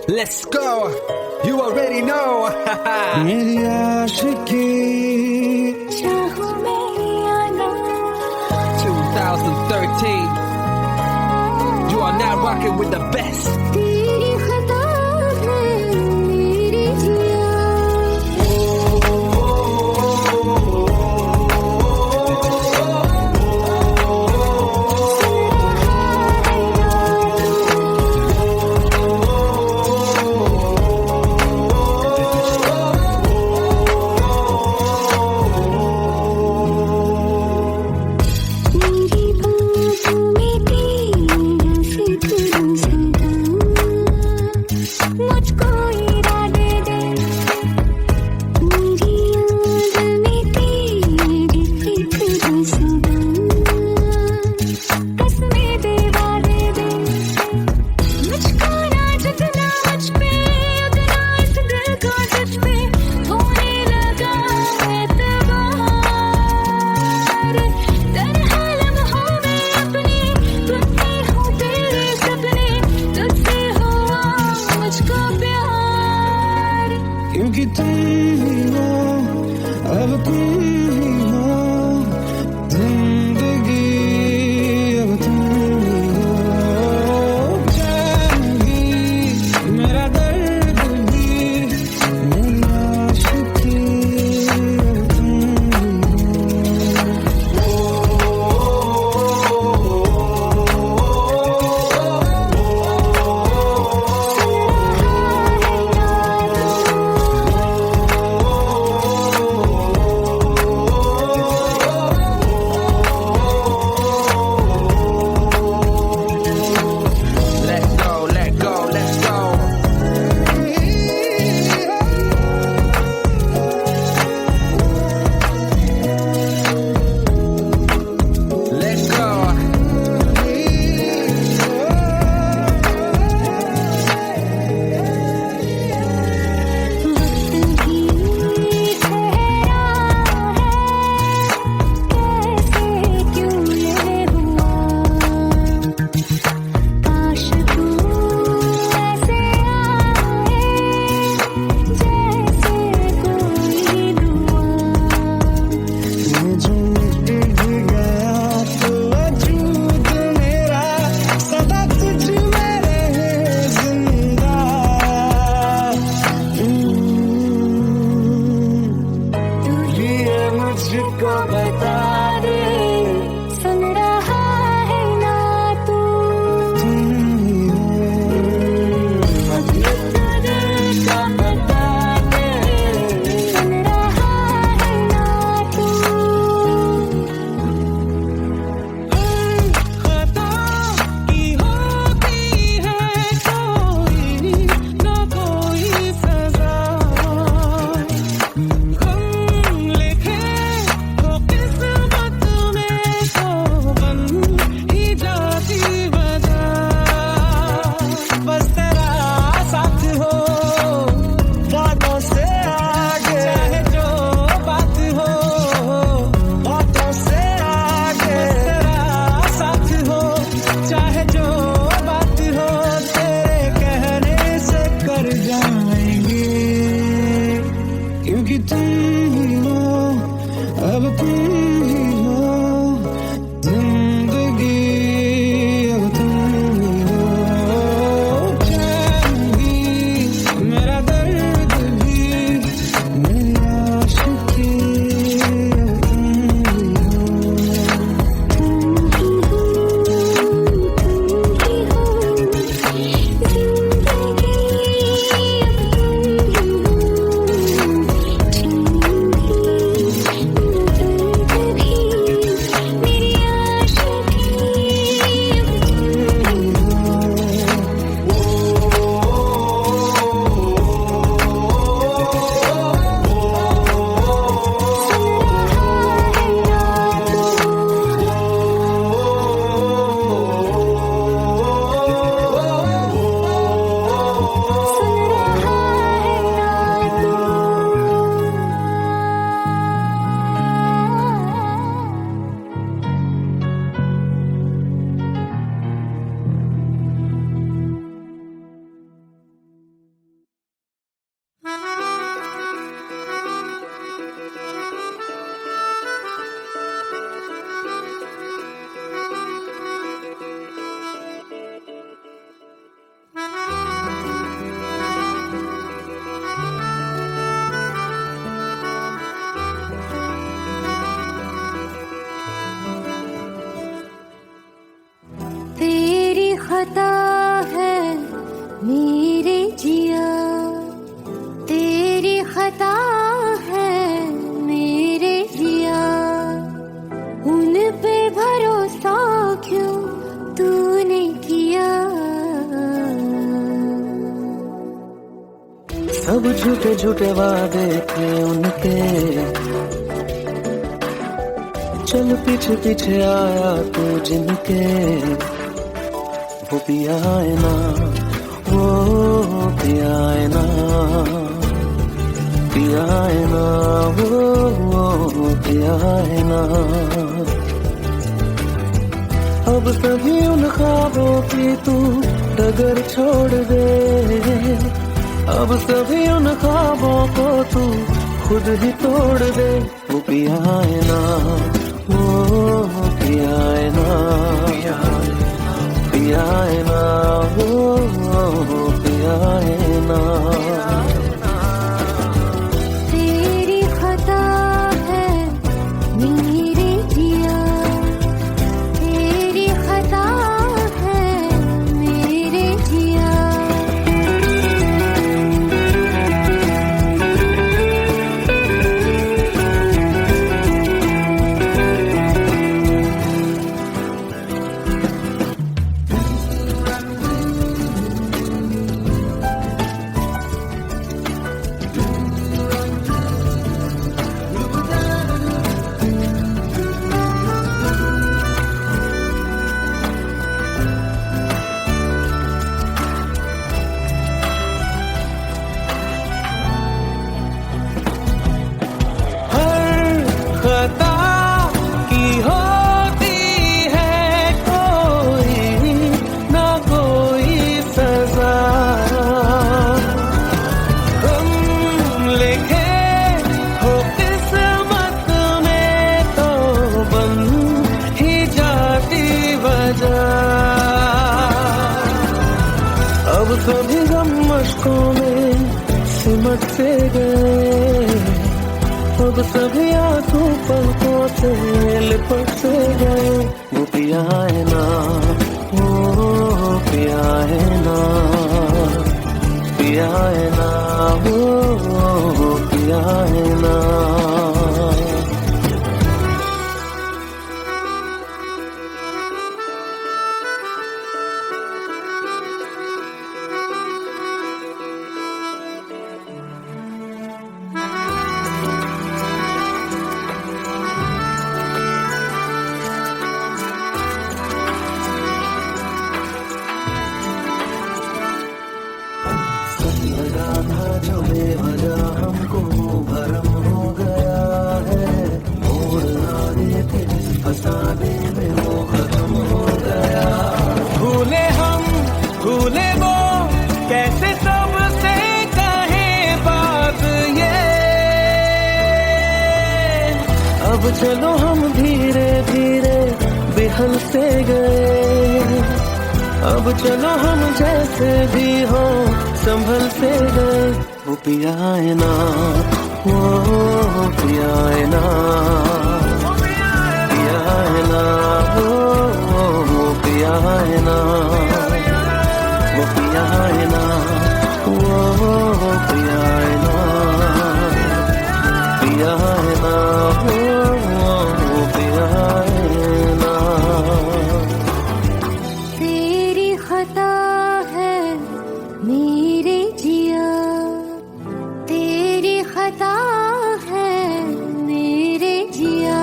Let's go. You already know. मेरी आशिकी 2013. You are now rocking with the best. सब झूठे झूठे वादे थे उनके, चल पीछे पीछे आया तू जिनके, वो पिया है ना, वो पिया है ना, पिया है ना, वो पिया है ना। अब सभी उन ख्वाबों की तू डगर छोड़ दे, अब सभी उन ख्वाबों को तू खुद ही तोड़ दे। वो पिया है ना, वो पिया है ना, पिया है ना, वो पिया है ना। तेरी खता है मेरे जिया, तेरी खता है मेरे जिया। खता की होती है कोई ना कोई सजा, हम लिखे हो किस्मत में तो बन ही जाती वजह। अब सभी गम मशकों में सिमट से गए, अब सभी आंसू पलकों से लिपट से गए। वो पिया है ना, वो पिया है ना, पिया है ना, वो पिया है ना। लगा था जो बेवजह हमको भरम हो गया है, मोड़ आने थे जिस फसाने में वो खत्म हो गया। भूले हम भूले वो कैसे सबसे कहे बात ये, अब चलो हम धीरे धीरे बिहल से गए, अब चलो हम जैसे भी हो संभल से गए। वो पिया है ना, वो पिया है ना, पिया है ना, वो पिया है ना, वो पिया है ना, वो पिया है ना, पिया है ना, वो पिया है ना। तेरी खता है मेरे जिया, तेरी खता है मेरे जिया।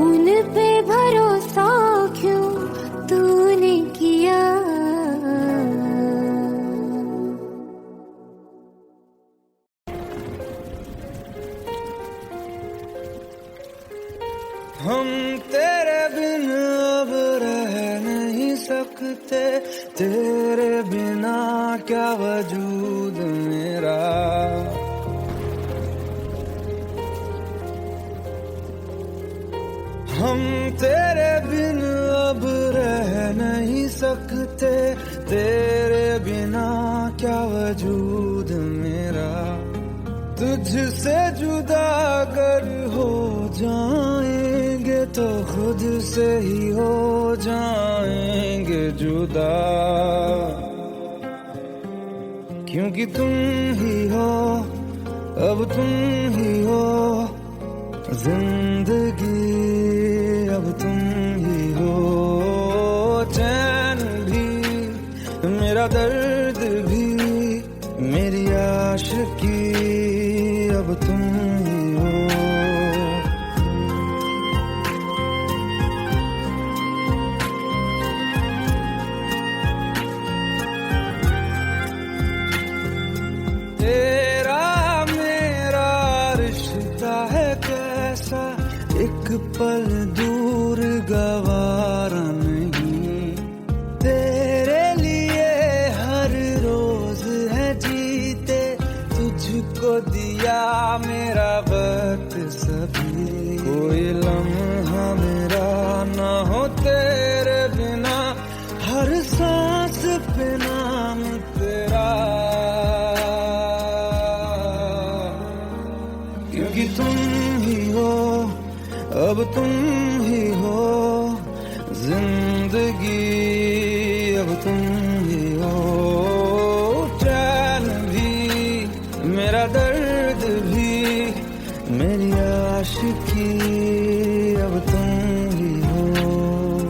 उन पे भरोसा क्यों तूने किया। हम तेरे बिन अब रह नहीं सकते, तेरे बिना क्या वजूद मेरा। हम तेरे बिन अब रह नहीं सकते, तेरे बिना क्या वजूद मेरा। तुझसे जुदा अगर हो जाएंगे तो खुद से ही हो जाएंगे जुदा, क्योंकि तुम ही हो, अब तुम ही हो जिंदगी, अब तुम ही हो चैन भी, मेरा दर्द भी, मेरी आशिकी अब तुम ही हो। तेरा मेरा रिश्ता है कैसा, एक पल दूर गवारा नहीं। तेरे लिए हर रोज है जीते, तुझको दिया मेरा वक्त सभी। कोई लम्हा मेरा ना हो तेरे बिना, हर सांस पे नाम तेरा। क्योंकि तुम ही हो, अब तुम ही हो जिंदगी, अब तुम ही हो। चैन भी मेरा दर्द भी, मेरी आशिकी अब तुम ही हो।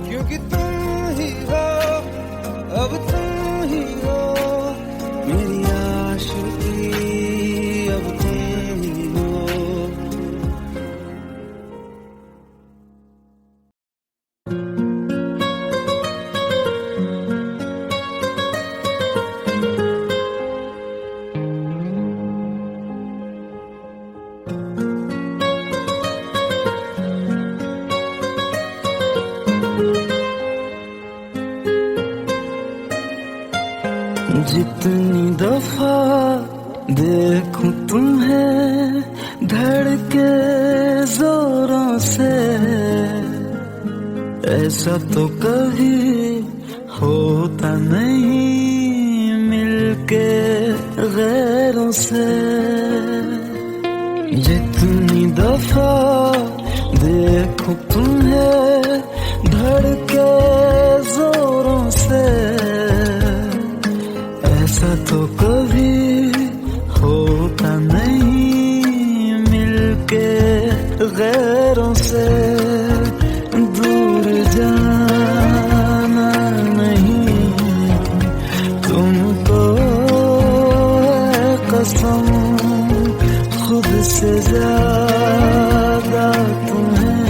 क्योंकि तुम ही हो, अब तुम ही हो मेरी आशिकी, अब तुम ही हो। जितनी दफा देखूं तुम्हें धड़के जोरों से, ऐसा तो कभी होता नहीं मिलके गैरों से। जितनी दफा देखूं तुम्हें धड़के जोरों से, ऐसा तो कभी होता नहीं मिलके गैरों से। दूर जाना नहीं तुमको है कसम, खुद से ज्यादा तुम्हें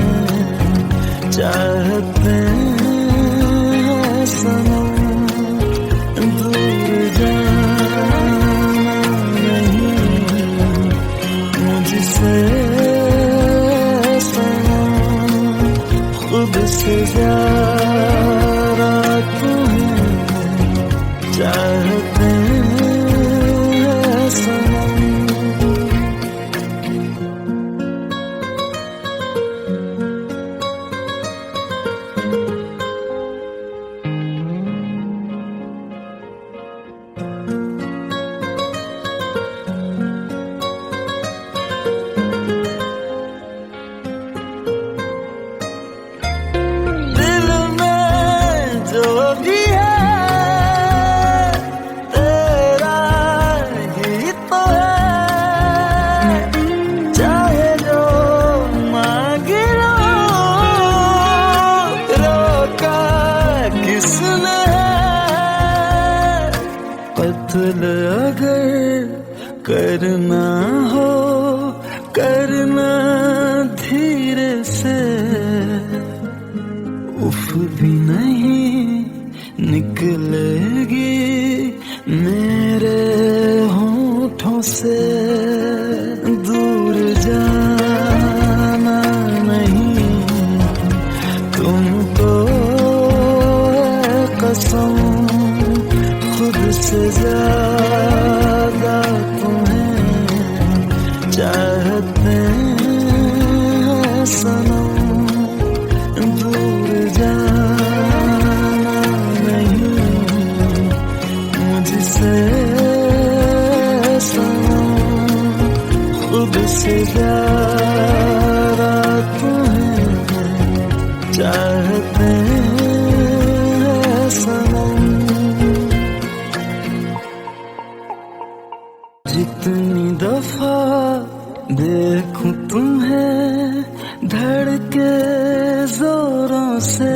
चाहते हैं सनम। दूर जाना नहीं मुझसे सनम, खुद से ज्यादा तुम्हें चाहते हैं सनम। कत्ल अगर करना हो करना धीरे से, उफ भी नहीं निकलेगी मेरे होठों से। दूर जाना नहीं तुमको है कसम, खुद से ज्यादा तुम्हें चाहते हैं सनम। दूर जाना नहीं मुझसे सनम, खुद से ज्यादा तुम्हें चाहते हैं सनम। जितनी दफा देखूं तुम्हें धड़के जोरों से,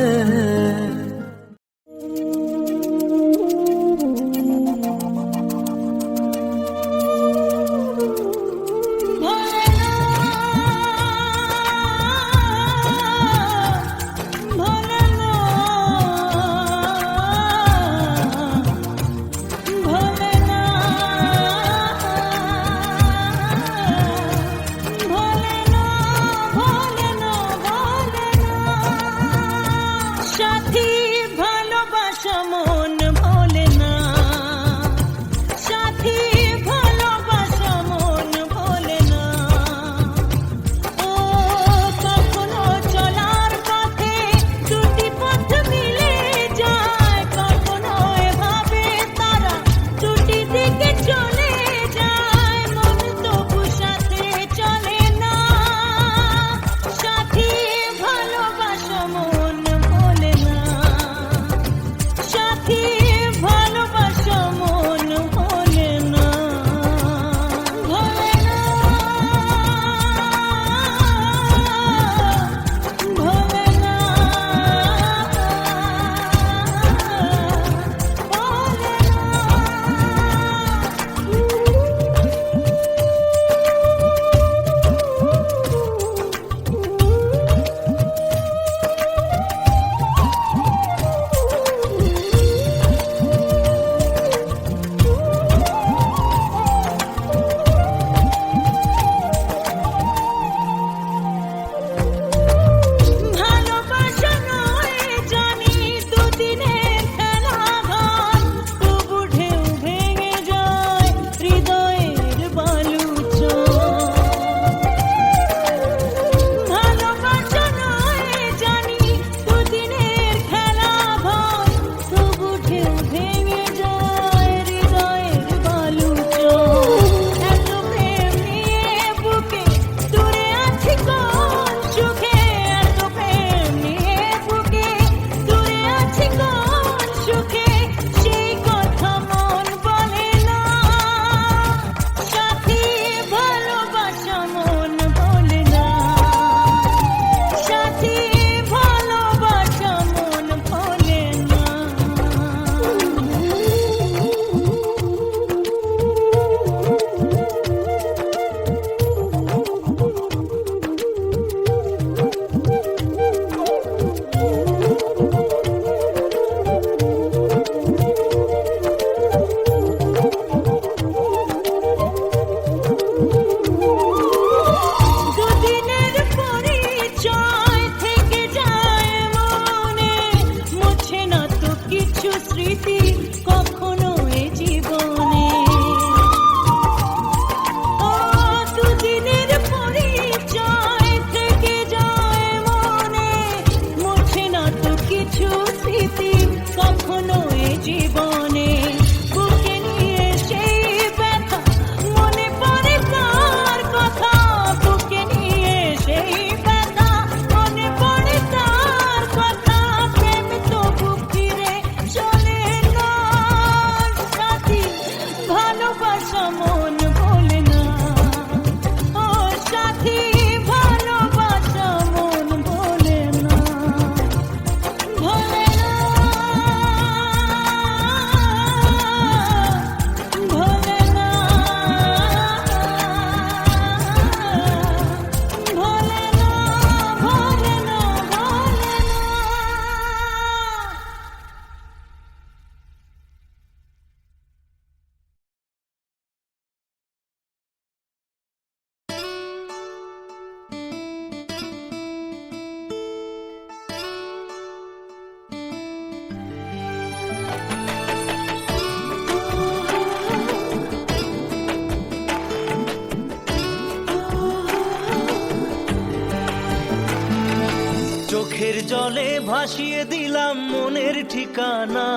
জলে ভাসিয়ে দিলাম মনের ঠিকানা।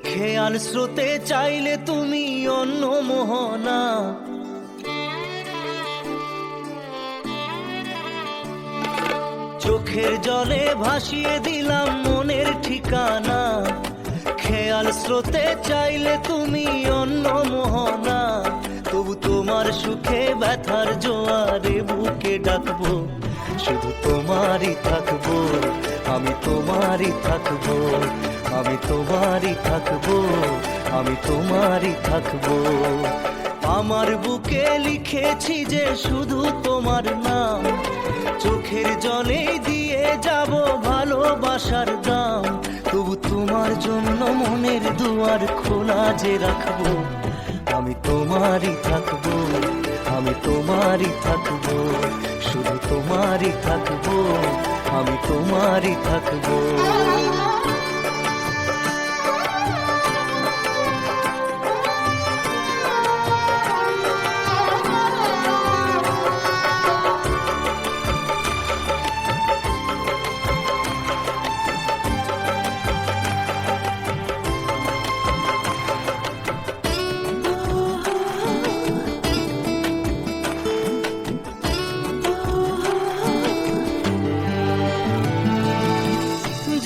খেয়াল স্রোতে চাইলে তুমি অন্য মোহনা। চোখের জলে ভাসিয়ে দিলাম মনের ঠিকানা। খেয়াল স্রোতে চাইলে তুমি অন্য মোহনা। তবু তোমার সুখে ব্যথার জোয়ারে বুকে ডাকবো, শুধু তোমারই থাকবো, আমি তোমারই থাকবো, আমি তোমারই থাকবো, আমি তোমারই থাকবো। আমার বুকে লিখেছি যে শুধু তোমার নাম, চোখের জলে দিয়ে যাব ভালোবাসার দাম। তবু তোমার জন্য মনের দুয়ার খোলা যে রাখবো, আমি তোমারই থাকবো, আমি তোমারই থাকবো, শুধু তোমারই থাকবো, আমি তোমারই থাকবো।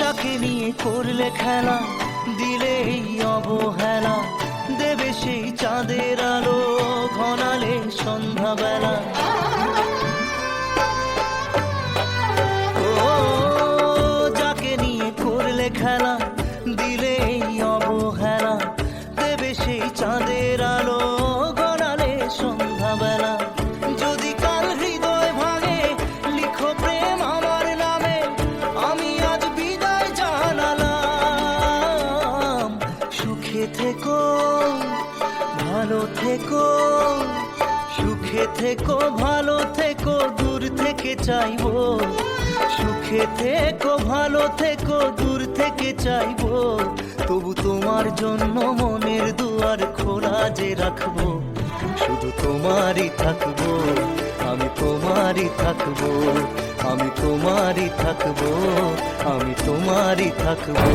যাকে নিয়ে করলে খেলা, দিলে এই অবহেলা, দেবে সেই চাঁদের আলো ঘনালে সন্ধ্যাবেলা। ও যাকে নিয়ে করলে খেলা, দিলে এই অবহেলা, দেবে সেই চাঁদের আলো ঘনালে সন্ধ্যাবেলা। যদি কাল হৃদয় ভাঙে লিখো প্রেম আমার নামে, আমি আজ বিদায় জানালাম। সুখে থেকো, ভালো থেকো, সুখে থেকো, ভালো থেকো, দূর থেকে চাইবো। সুখে থেকো, ভালো থেকো, দূর থেকে চাইবো। তবু তোমার জন্য মনের দুয়ার খোলা যে রাখবো, শুধু তোমারই থাকবো, আমি তোমারই থাকবো, আমি তোমারই থাকবো, আমি তোমারই থাকবো।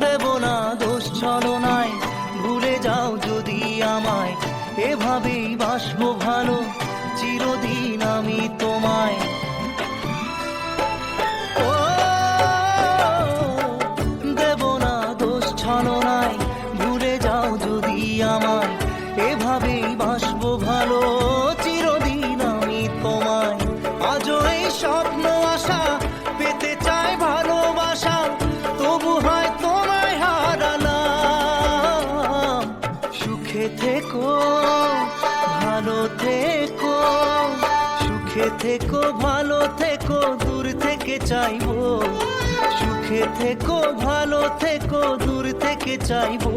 দেব না দোষ ছলনায়, ভুলে যাও যদি আমায়, এভাবেই বাসবো ভালো চিরদিন আমি তোমায়। ও দেব না দোষ ছলনায়, ভুলে যাও যদি আমায়, এভাবেই বাসবো ভালো চিরদিন আমি তোমায়। আজও এই স্বপ্ন আশা পেতে চাই ভালোবাসা, তবু হয় তোমায় হারালাম। সুখে থেকো, ভালো থেকো, সুখে থেকো, ভালো থেকো, দূর থেকে চাইবো। সুখে থেকো, ভালো থেকো, দূর থেকে চাইবো।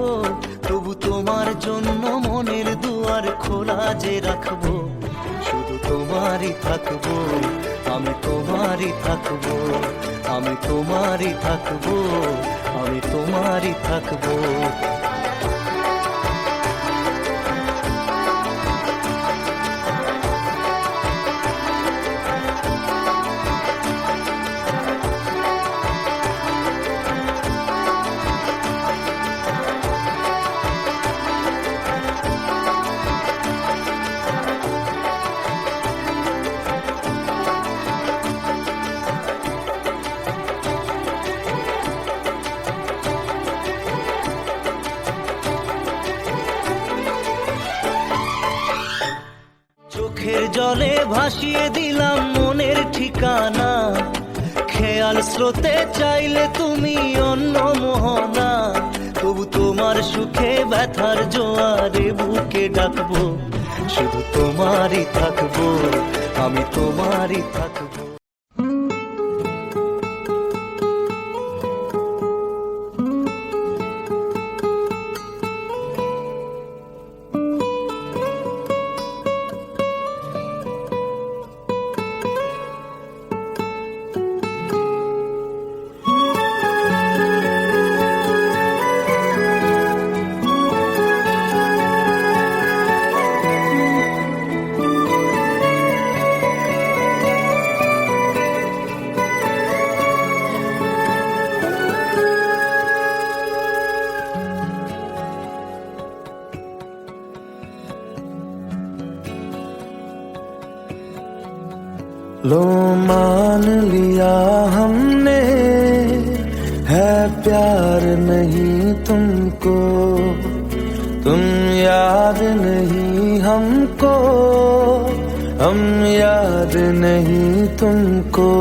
তবু তোমার জন্য মনের দুয়ার খোলা যে রাখবো, শুধু তোমারই থাকবো, আমি তোমারই থাকবো, আমি তোমারই থাকবো, আমি তোমারই থাকবো। চোখের জলে ভাসিয়ে দিলাম মনের ঠিকানা। খেয়াল স্রোতে চাইলে তুমি অন্য মোহনা। তবু তোমার সুখে ব্যথার জোয়ারে বুকে ডাকবো, শুধু তোমারই থাকবো, আমি তোমারই থাকবো। लो मान लिया हमने, है प्यार नहीं तुमको, तुम याद नहीं हमको, हम याद नहीं तुमको।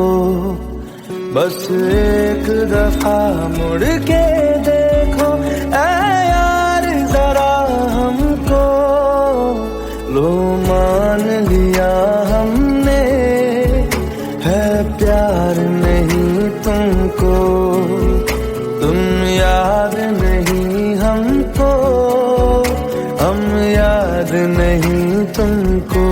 बस एक दफा मुड़ के देखो ऐ यार जरा हमको, लो मान लिया हमने, है प्यार नहीं तुमको, तुम याद नहीं हमको, हम याद नहीं तुमको।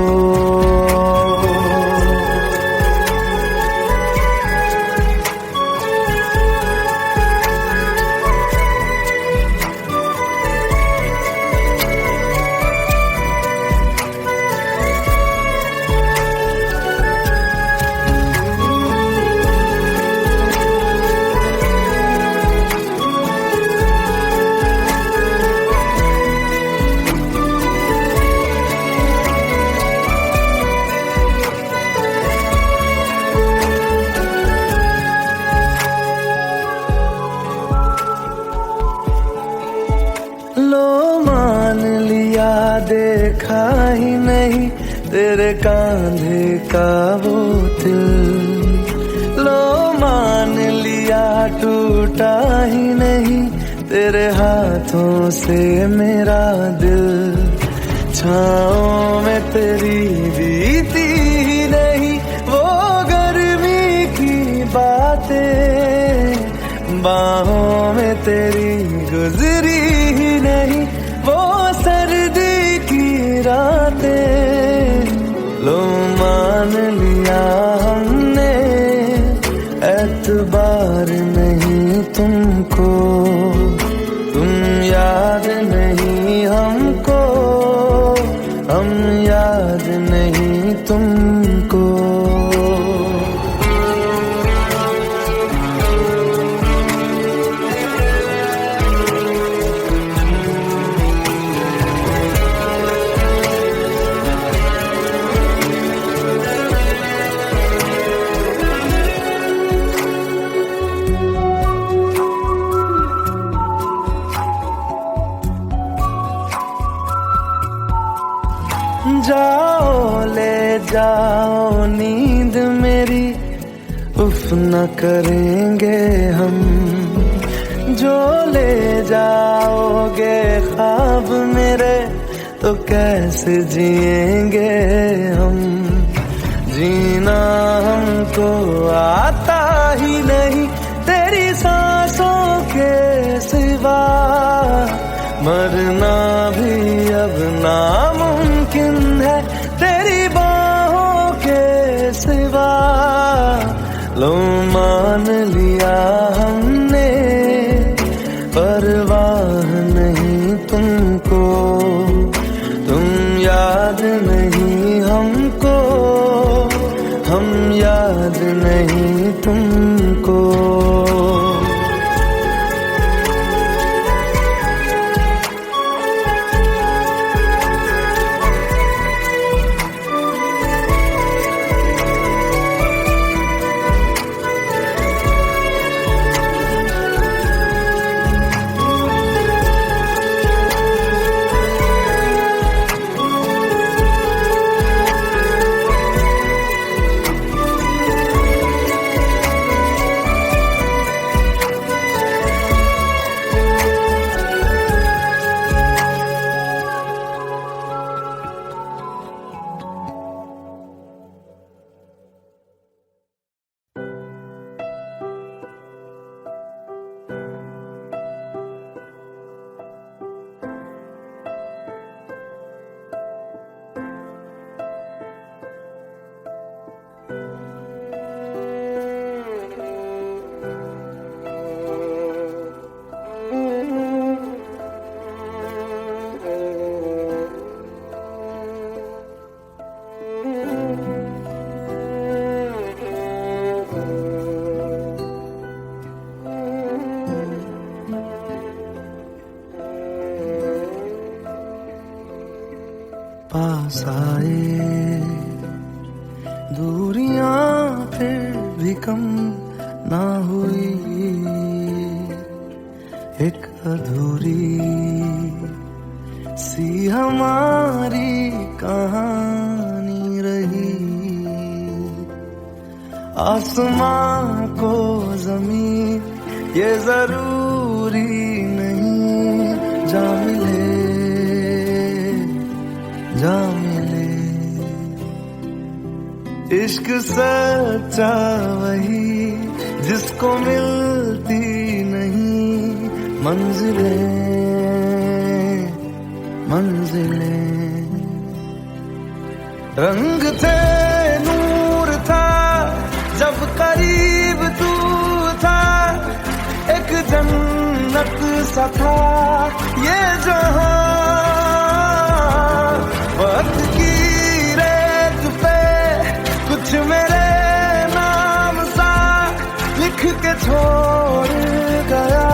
लो मान लिया देखा ही नहीं तेरे कांधे का वो दिल, लो मान लिया टूटा ही नहीं तेरे हाथों से मेरा दिल। छाँव में तेरी बीती ही नहीं वो गर्मी की बातें, बाहों में तेरी गुजरी ही नहीं वो सर्दी की रातें। लो मान लिया हमने, एतबार नहीं तुमको, तुम याद नहीं हमको, हम याद नहीं तुमको। जाओ ले जाओ नींद मेरी, उफ न करेंगे हम, जो ले जाओगे ख्वाब मेरे तो कैसे जिएंगे हम। जीना हमको आता ही नहीं तेरी सांसों के सिवा, मरना भी अब नामुमकिन है तेरी बाहों के सिवा। लो मान लिया हमने, परवाह नहीं तुमको, तुम याद नहीं हमको, हम याद नहीं तुमको। भी कम ना हुई, एक अधूरी सी हमारी कहानी रही। आसमां को जमीन ये जरूरी नहीं, जा मिले जा मिले। इश्क सच्चा वही जिसको मिलती नहीं मंजिलें मंजिलें। रंग थे नूर था जब करीब तू था, एक जन्नत सा था ये जहां। वक्त की रेत पे कुछ मेरे नाम सा लिख के छोड़ गया,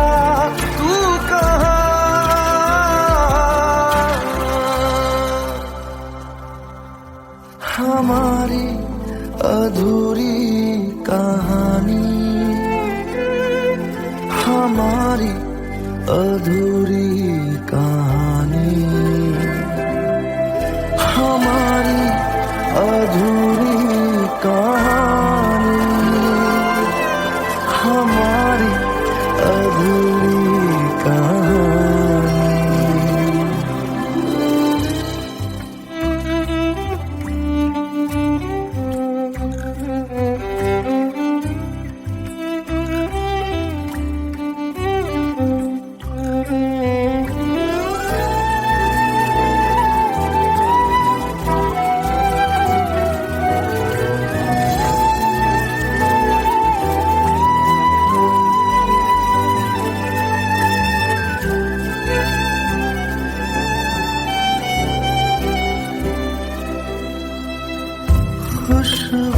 तू कहाँ? हमारी अधूरी कहानी, हमारी अधूरी कहानी, हमारी अधूरी कहानी, हमारी अधूरी कहानी।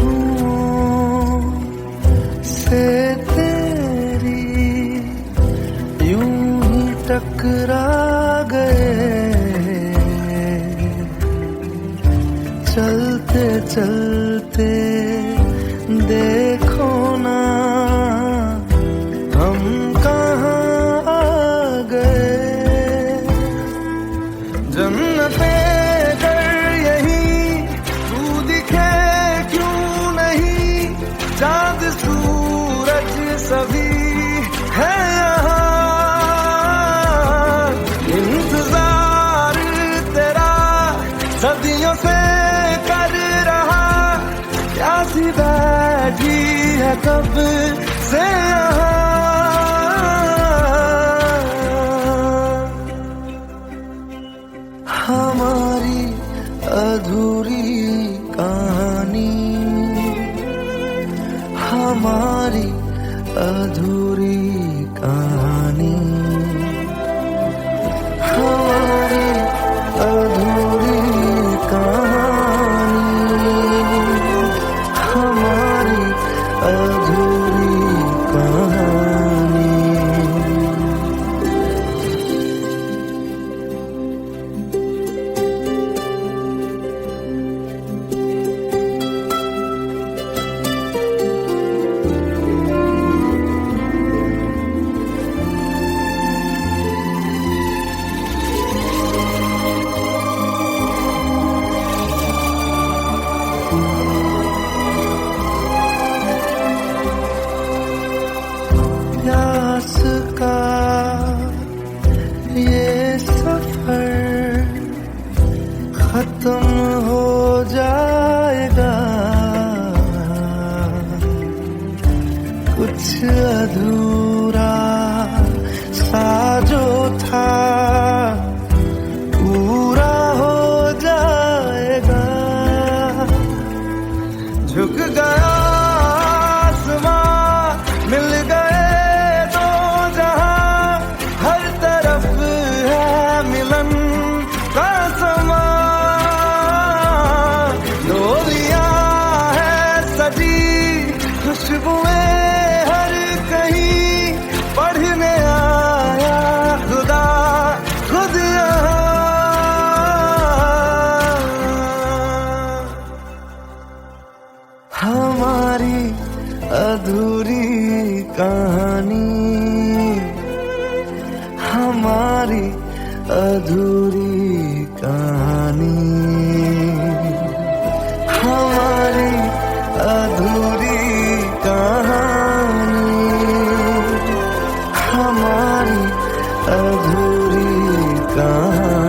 खुशबुओं से तेरी यूं ही टकरा गए, चलते चलते देखो ना हम कहाँ आ गए। जन्नते चाँद सूरज सभी है यहाँ, इंतजार तेरा सदियों से कर रहा, प्यासी बैठी है कब से यहाँ। हमारी अधूरी कहानी, हमारी अधूरी कहानी, हमारी अधूरी कहानी, हमारी अधूरी कहानी। प्यास का ये सफर खत्म हो जाएगा, कुछ अधूरा सा जो था पूरा हो जाएगा। झुक गया आसमां, मिल गए दो जहां, हर तरफ है मिलन का समा। डोलियां है सजी खुशबुएं हर कहीं, पढ़ने आया खुदा खुद यहाँ। हमारी अधूरी कहानी, हमारी अधूरी कहानी, हमारी अधूरी कहानी, हमारी अधूरी कहानी।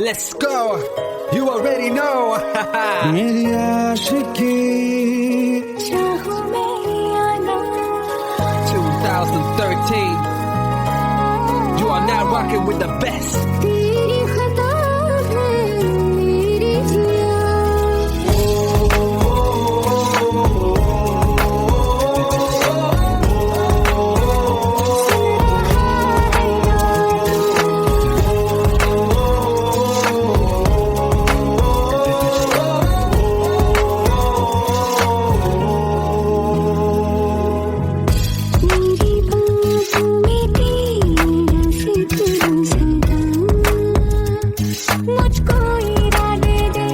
Let's go. You already know. मेरी आशिकी 2013. You are now rocking with the best. तेरी खता है मेरी जिया, मेरी बातों में तेरा जिक्र सदा, मुझको इरादे दे,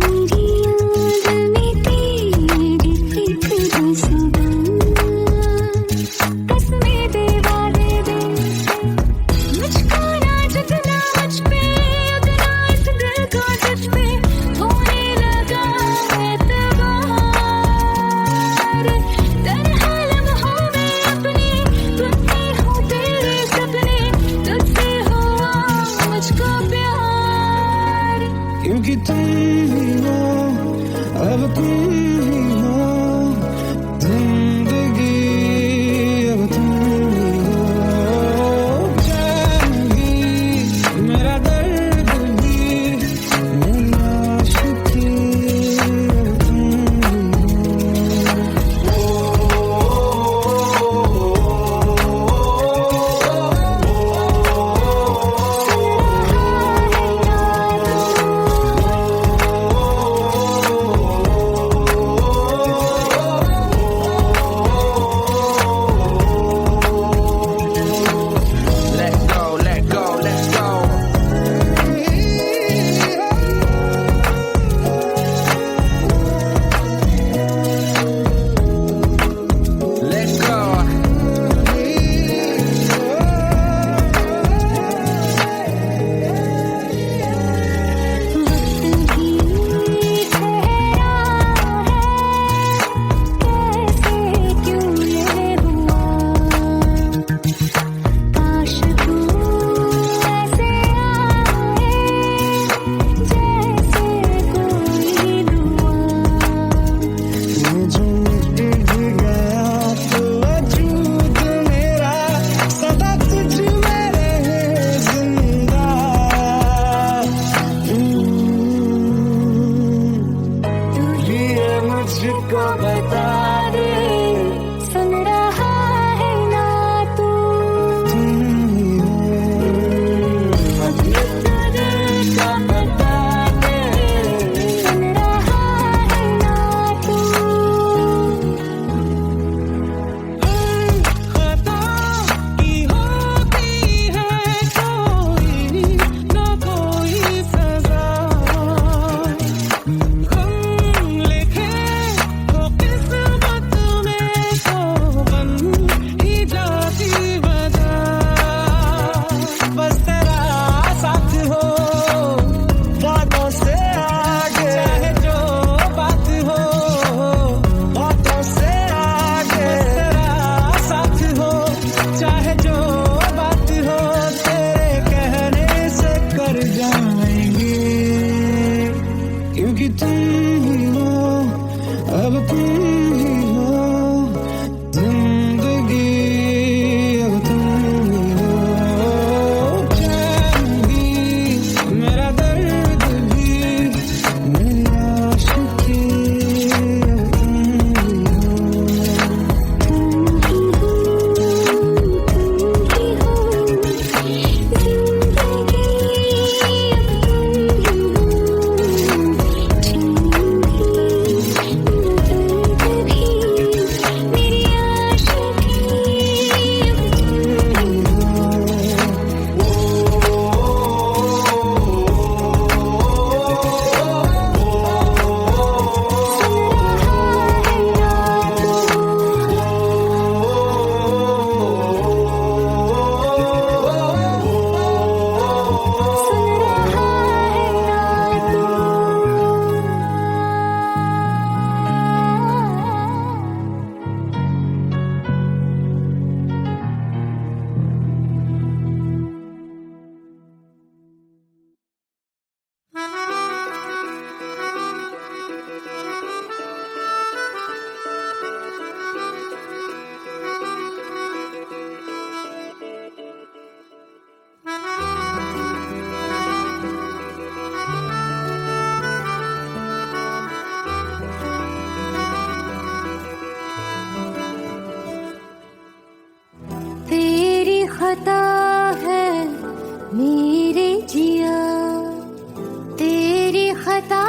मेरी याद में तेरी फिक्र सदा, कसमें दे वादे दे, मुझको ना जगना मुझ पे, उगना इस दिल को तुझ पे, होने लगा एतबार, तन्हा लम्हों में अपने, टूटे हों तेरे सपने, तुझसे हुआ मुझको प्यार। क्योंकि तुम ही हो, अब तुम ही हो, जिंदगी अब तुम ही हो, जान भी मेरा दर्द भी, मेरी आशिकी अब तुम ही Let go, let go, let's go. Let's go. वक्त भी ठहरा है, कैसे क्यों ये हुआ, काश तू ऐसे आए, जैसे कोई दुआ। ये जो मिट भी गया तो वजूद मेरा सदा तुझ में रहे जिंदा। तू ये मुझको बता दे, सुन रहा है ना तू, तुम ही हो, अब ये तुझे का बता दे, सुन रहा है ना तू। खता की होती है कोई ना कोई सजा, गम लिखे तो किस्मत में तो बन ही जाती वजह, बस तेरा साथ हो बातों से आगे, चाहे जो बात हो बातों से आगे, तेरा साथ हो चाहे जो बात हो, तेरे कहने से कर जाएंगे, क्योंकि तुम ही हो, अब तुम ही हो, जिंदगी अब तुम ही हो, खता है मेरे जिया, तेरी खता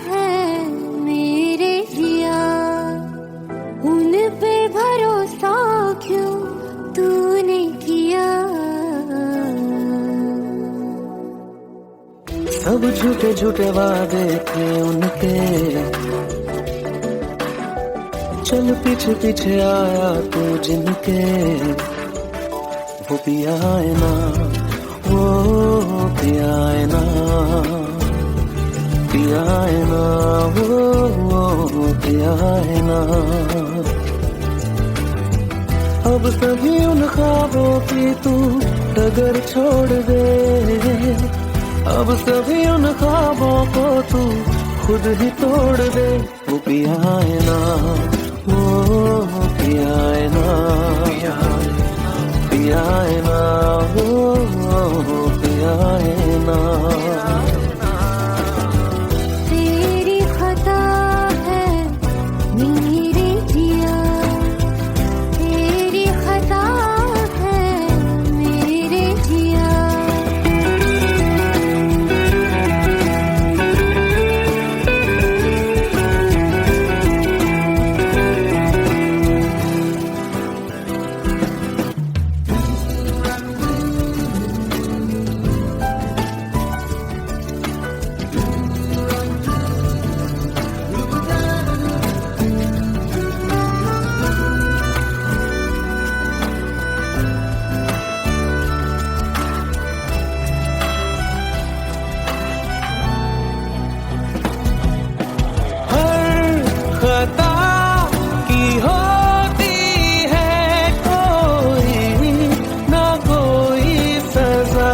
है मेरे जिया, उन पे भरोसा क्यों तूने किया। सब झूठे झूठे वादे थे उनके, चल पीछे पीछे आया तू जिनके, वो पिया है ना, वो पिया है ना, पिया है ना, वो पिया है ना। अब सभी उन ख्वाबों की तू डगर छोड़ दे, अब सभी उन ख्वाबों को तू खुद ही तोड़ दे। वो पिया है ना, वो पिया है ना, पिया है ना, वो पिया है ना। तेरी खता है मेरे जिया, तेरी खता है मेरे जिया। खता की होती है कोई ना कोई सजा,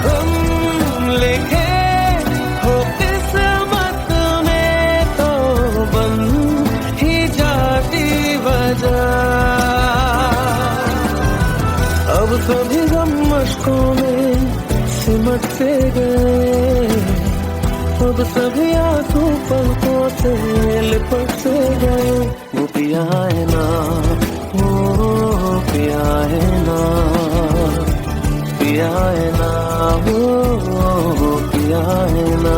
हम लिखे हो किस्मत में तो बन ही जाती वजह। अब सभी गम मशकों में सिमट से गए, अब सभी आंसू पलकों से लिपट से गए। वो पिया है ना, वो पिया है ना, पिया है ना, वो पिया है ना।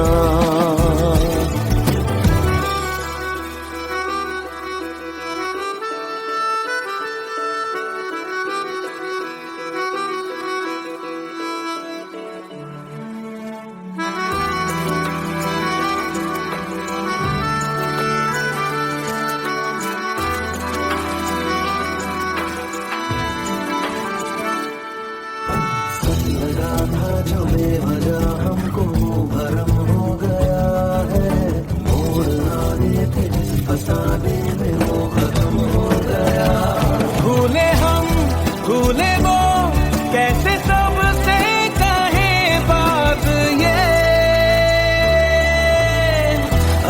लगा था जो बेवजह हमको भरम हो गया है, मोड़ आने थे जिस फसाने में वो खत्म हो गया। भूले हम भूले वो कैसे सबसे कहे बात ये,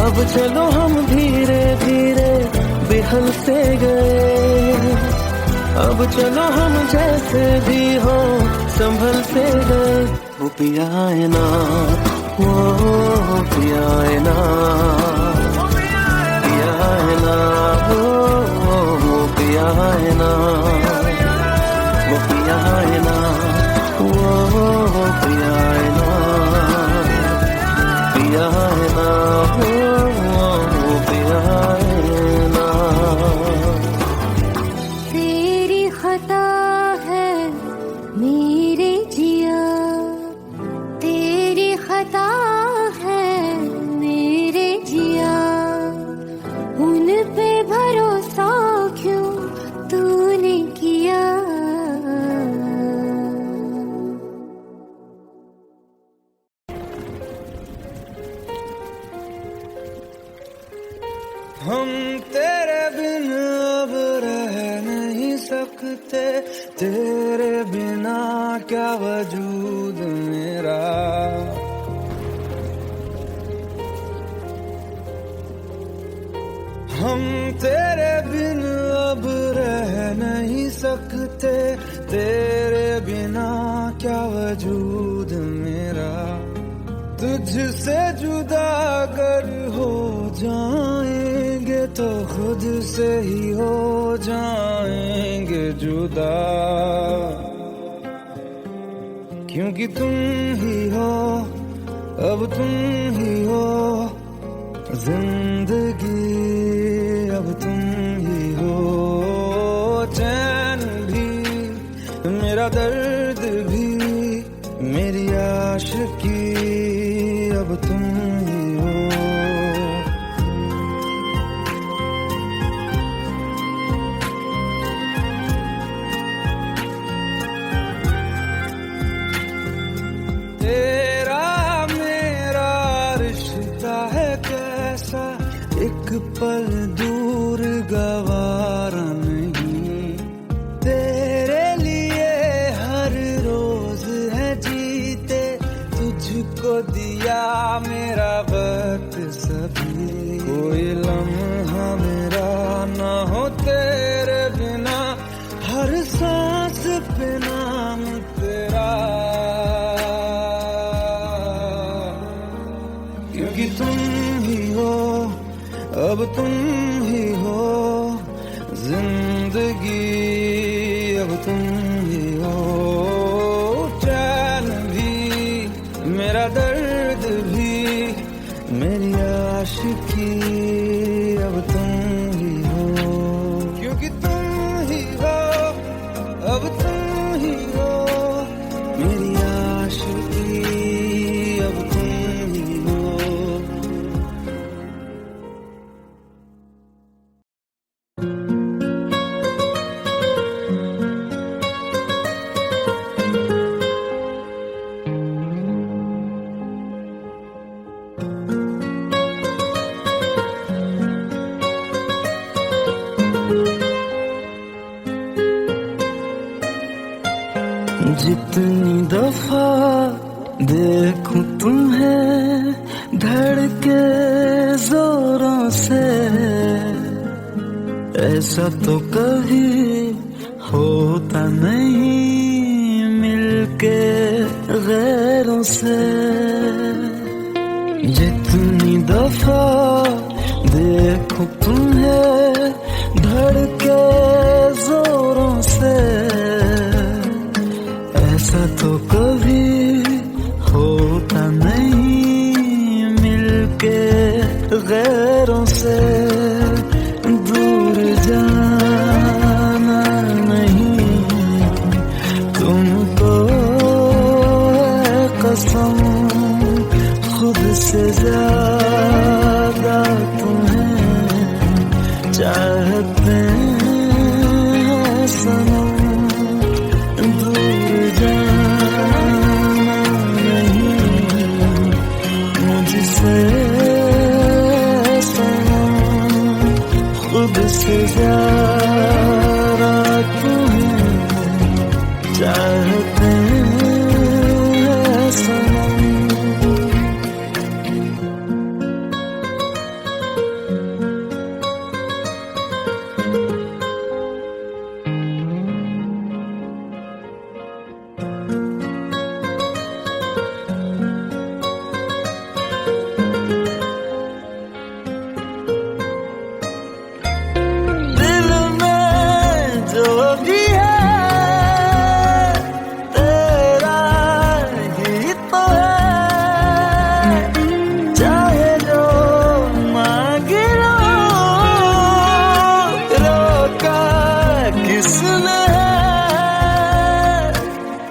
अब चलो हम धीरे धीरे बिहल से गए, अब चलो हम जैसे भी हो संभल से गए। वो पिया है ना, वो पिया है ना, पिया है ना, वो पिया है ना, वो पिया है ना, वो पिया है ना, पिया है ना, वो पिया है ना। तेरी खता है मेरे जिया, तेरी खता है मेरे जिया, उन पे भरोसा क्यों तूने किया। हम तेरे बिन अब रह नहीं सकते, तेरे बिना क्या वजूद मेरा। हम तेरे बिन अब रह नहीं सकते, तेरे बिना क्या वजूद मेरा। तुझसे जुदा अगर हो जाएंगे तो खुद से ही हो जाएंगे जुदा, क्योंकि तुम ही हो, अब तुम ही हो जिंदगी, अब तुम ही हो चैन भी, मेरा दर्द भी, मेरी आशिकी, अब तुम ही हो। तेरा मेरा रिश्ता है कैसा, एक पल दूर गवारा नहीं, तेरे लिए हर रोज है जीते, तुझको दिया मेरा वक्त सभी, कोई लम्हा मेरा ना हो तेरे बिना, हर सांस पे नाम तेरा, क्योंकि तुम ही हो, अब तुम ही हो जिंदगी, अब तुम ही हो चैन भी, मेरा दर्द भी, मेरी आशिकी, अब तुम ही हो, क्योंकि तुम ही हो, अब तुम ही हो मेरी आशिकी, अब तुम ही हो। जितनी दफा देखूं तुम्हें धड़के जोरों से, ऐसा तो कभी होता नहीं मिलके गैरों से। जितनी दफा देखूं तुम्हें धड़के जोरों से, ऐसा तो कभी होता नहीं मिलके गैरों से। दूर जाना नहीं तुमको है कसम, खुद से ज्यादा तुम्हें चाहते हैं सनम। दूर जाना नहीं मुझसे सनम, खुद से ज्यादा तुम्हें चाहते हैं सनम।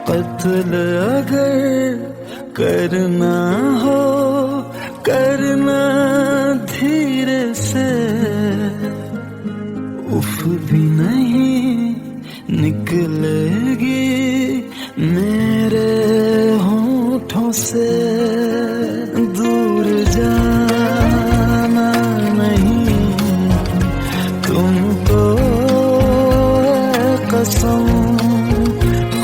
कत्ल अगर करना हो करना धीरे से, उफ भी नहीं निकलेगी मेरे होठों से। दूर जाना नहीं तुमको है कसम,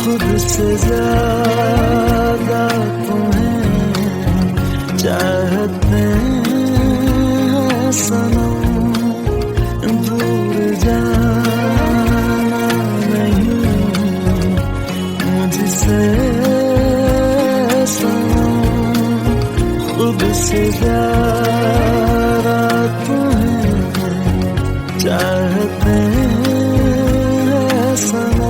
खुद से ज्यादा तुम्हें चाहते हैं सनम। दूर जाना नहीं मुझसे सनम, खुद से ज्यादा तुम्हें चाहते हैं सनम।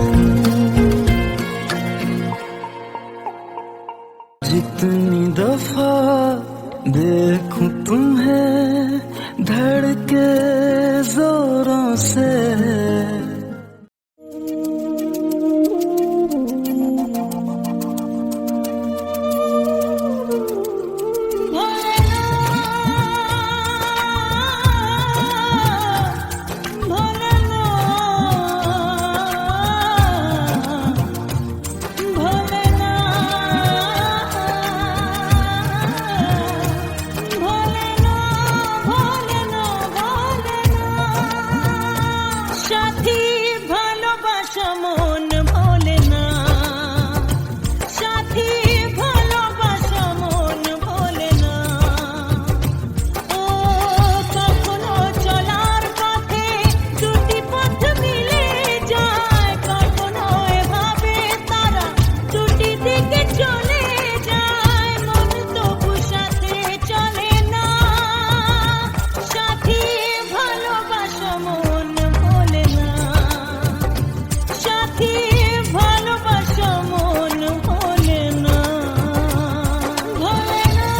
সাথী ভালোবাসা মন ভোলে না, ভোলে না,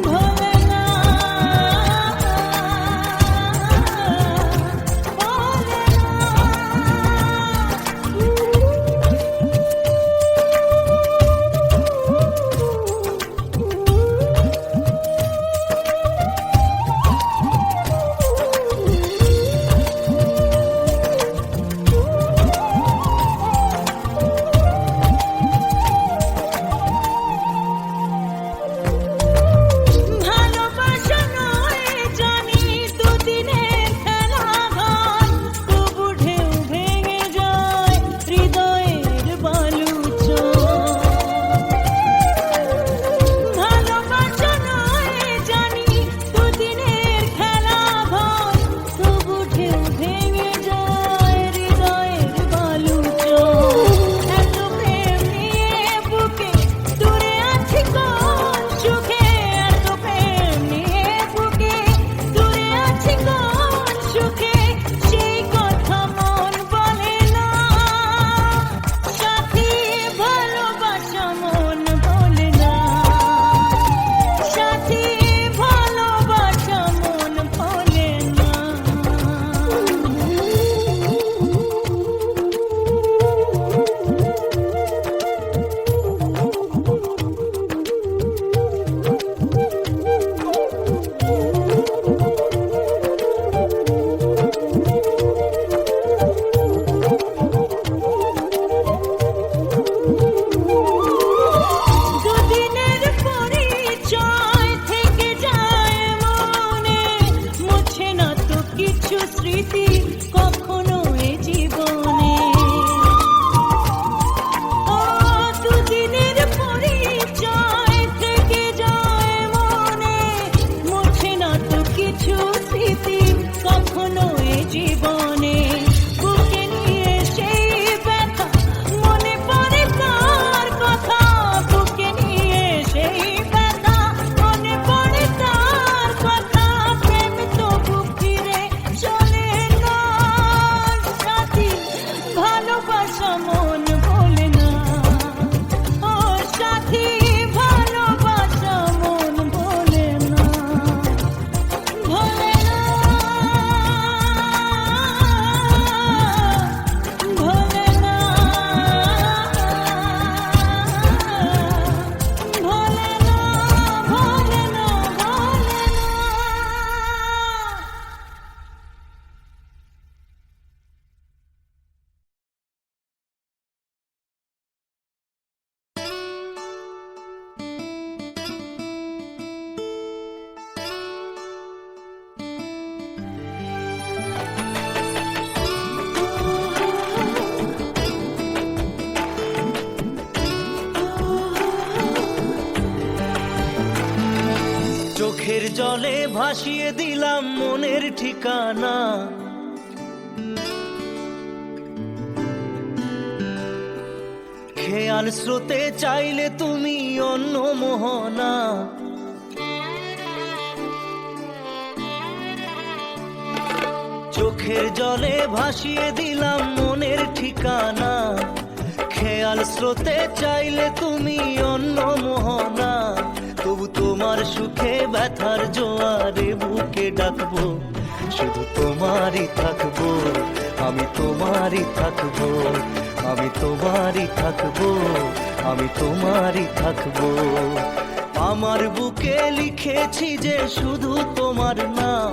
ভোলে না, ভালোবাসা নয় জানি দুদিনের খেলা ঘর, তবু ঢেউ ভেঙে যায় হৃদয়ের বালুচর। ভালোবাসা নয় জানি দুদিনের খেলা ঘর, তবু ঢেউ ভেঙে যায় হৃদয়ের বালুচর। এত প্রেম নিয়ে বুকে দূরে আছি কোন সুখে, এত প্রেম নিয়ে বুকে দূরে আছি কোন সুখে, সেই কথা মন বলে না। সাথী ভালোবাসা মন বলে না, সাথী ভালোবাসা মন বলে না। দুদিনের পরিচয় থেকে যায় মনে, মুছে না তো কিছু স্মৃতি কখনো এ জীবনে। ও দুদিনের পরিচয় থেকে যায় মনে, মুছে না তো কিছু স্মৃতি কখনো এ জীবনে। বুকে নিয়ে সেই ব্যথা মনে পড়ে তার কথা, বুকে নিয়ে সেই ব্যথা মনে পড়ে তার কথা। প্রেম তবু ফিরে চলে না, সাথী ভালোবাসা মন বলে না। ও সাথী ভালোবাসা মন বলে না, ভোলে না, ভোলে না, ভোলে না, ভোলে না, ভোলে না। চোখের জলে ভাসিয়ে দিলাম মনের ঠিকানা, খেয়াল স্রোতে চাইলে তুমি অন্য মোহনা। চোখের জলে ভাসিয়ে দিলাম মনের ঠিকানা, খেয়াল স্রোতে চাইলে তুমি অন্য মোহনা। তবু তোমার সুখে ব্যথার জোয়ারে বুকে ডাকবো, শুধু তোমারই থাকবো, আমি তোমারই থাকবো, আমি তোমারই থাকবো, আমি তোমারই থাকবো। আমার বুকে লিখেছি যে শুধু তোমার নাম,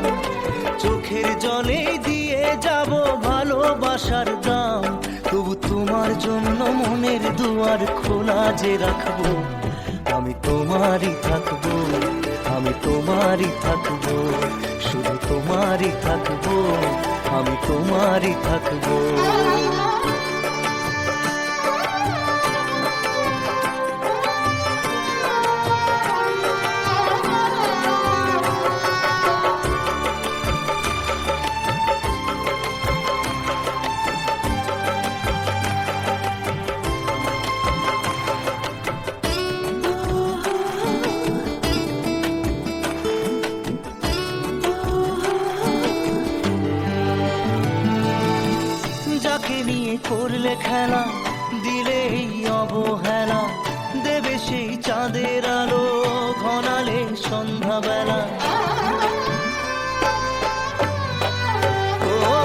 চোখের জলে দিয়ে যাব ভালোবাসার দাম। তবু তোমার জন্য মনের দুয়ার খোলা যে রাখবো, আমি তোমারই থাকবো, আমি তোমারই থাকবো, শুধু তোমারই থাকবো, আমি তোমারই থাকবো। করলে খেলা, দিলে এই অবহেলা, দেবে সেই চাঁদের আলো ঘনালে সন্ধ্যাবেলা। ও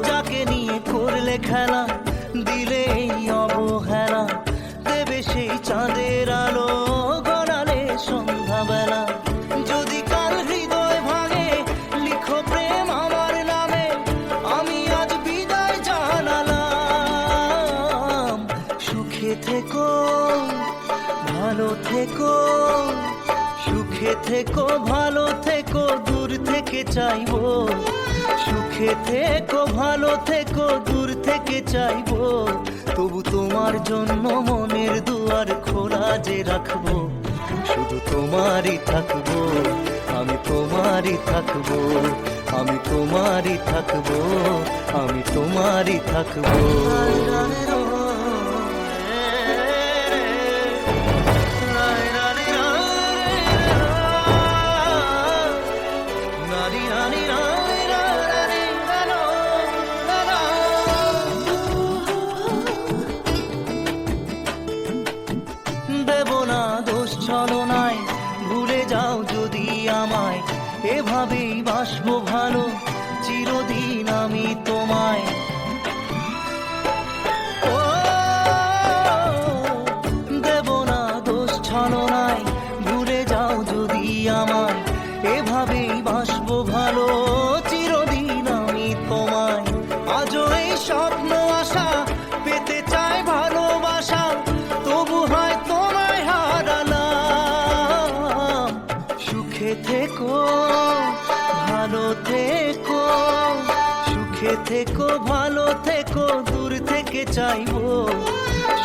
যাকে নিয়ে করলে খেলা, দিলে এই অবহেলা, দেবে সেই চাঁদের আলো ঘনালে সন্ধ্যাবেলা। যদি কাল হৃদয় ভাঙে, লিখো প্রেম আমার নামে, আমি আজ বিদায় জানালাম। সুখে থেকো, ভালো থেকো, সুখে থেকো, ভালো থেকো, দূর থেকে চাইবো। সুখে থেকো, ভালো থেকো, দূর থেকে চাইবো। তবু তোমার জন্য মনের দুয়ার খোলা যে রাখবো। শুধু তোমারই থাকবো, আমি তোমারই থাকবো, আমি তোমারই থাকবো, আমি তোমারই থাকবো। দেব না দোষ ছলনায়, ভুলে যাও যদি আমায়, এভাবেই বাসবো ভালো চিরদিন আমি তোমায়। ও দেব না দোষ ছলনায়, ভুলে যাও যদি আমায়, এভাবেই বাসবো ভালো চিরদিন আমি তোমায়। আজও এই স্বপ্ন আশা পেতে চাই ভালোবাসা, তবু হয় তোমায় হারালাম। সুখে থেকো, ভালো থেকো, সুখে থেকো, ভালো থেকো, দূর থেকে চাইবো।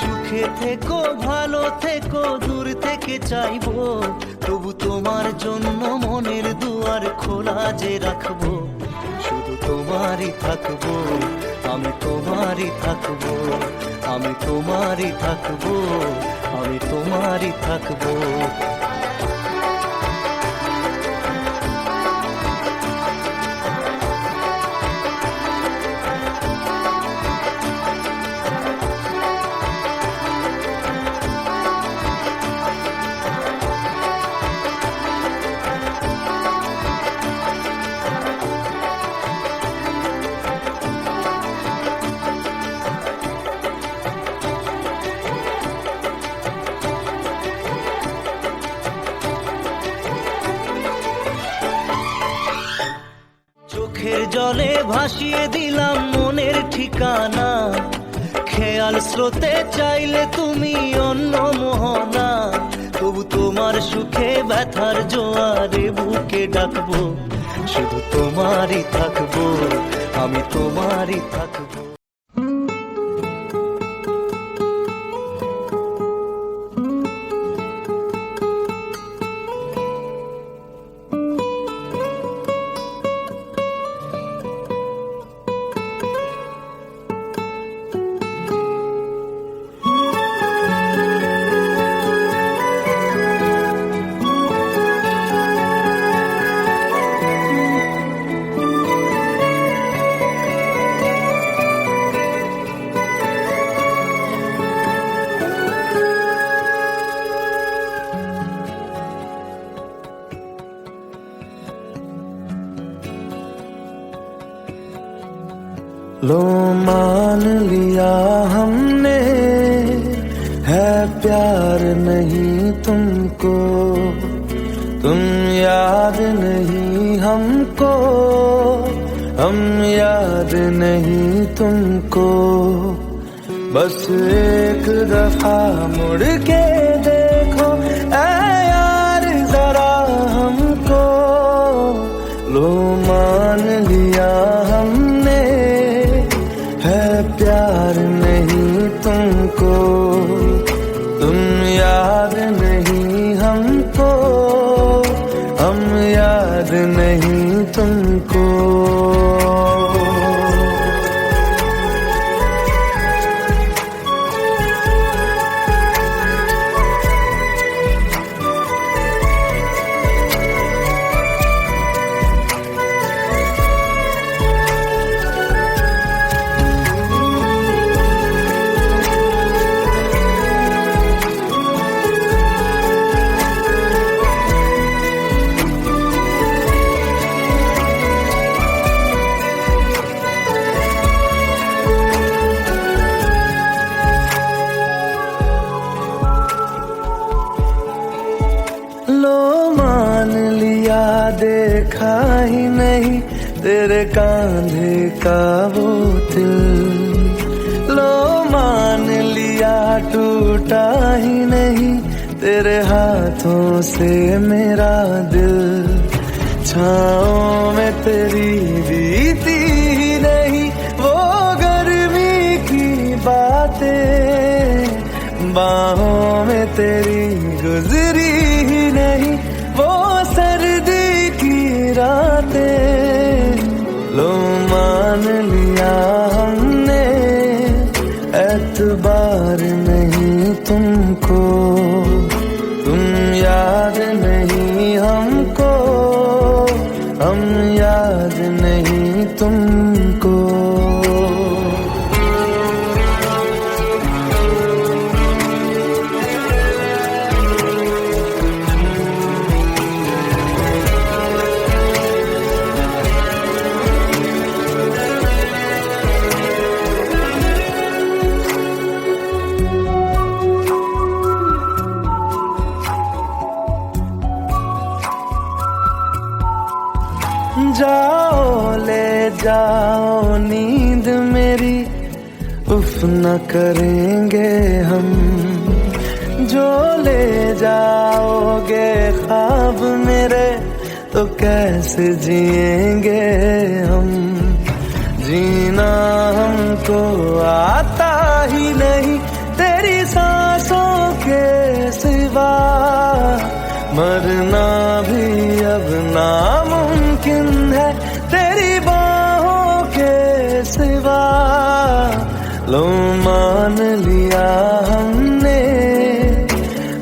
সুখে থেকো, ভালো থেকো, দূর থেকে চাইবো। তবু তোমার জন্য মনের দুয়ার খোলা যে রাখবো। শুধু তোমারই থাকবো, আমি তোমারই থাকবো, আমি তোমারই থাকবো, আমি তোমারই থাকবো। চোখের জলে ভাসিয়ে দিলাম মনের ঠিকানা, খেয়াল স্রোতে চাইলে তুমি অন্য মোহনা। তবু তোমার সুখে ব্যথার জোয়ারে বুকে ডাকবো। শুধু তোমারই থাকবো, আমি তোমারই থাকবো। लो मान लिया हमने, है प्यार नहीं तुमको, तुम याद नहीं हमको, हम याद नहीं तुमको। बस एक दफा मुड़ के देखो ऐ यार जरा हमको। लो मान लिया हमने, है प्यार नहीं तुमको, तुम याद नहीं हमको, हम याद नहीं तुमको। तेरे कांधे का वो दिल, लो मान लिया टूटा ही नहीं, तेरे हाथों से मेरा दिल। छाँव में तेरी बीती ही नहीं वो गर्मी की बातें, बाहों में तेरी गुजरी ही नहीं वो सर्दी की रातें। लो मान लिया हमने एतबार नहीं तुमको, तुम याद नहीं हमको, हम याद नहीं तुमको। जाओ ले जाओ नींद मेरी, उफ न करेंगे हम। जो ले जाओगे ख्वाब मेरे तो कैसे जिएंगे हम। जीना हमको आता ही नहीं तेरी सांसों के सिवा, मरना भी अब नामुमकिन है तेरी बाहों के सिवा। लो मान लिया हमने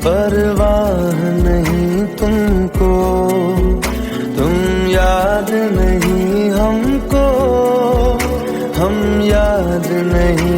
परवाह नहीं तुमको, तुम याद नहीं हमको, हम याद नहीं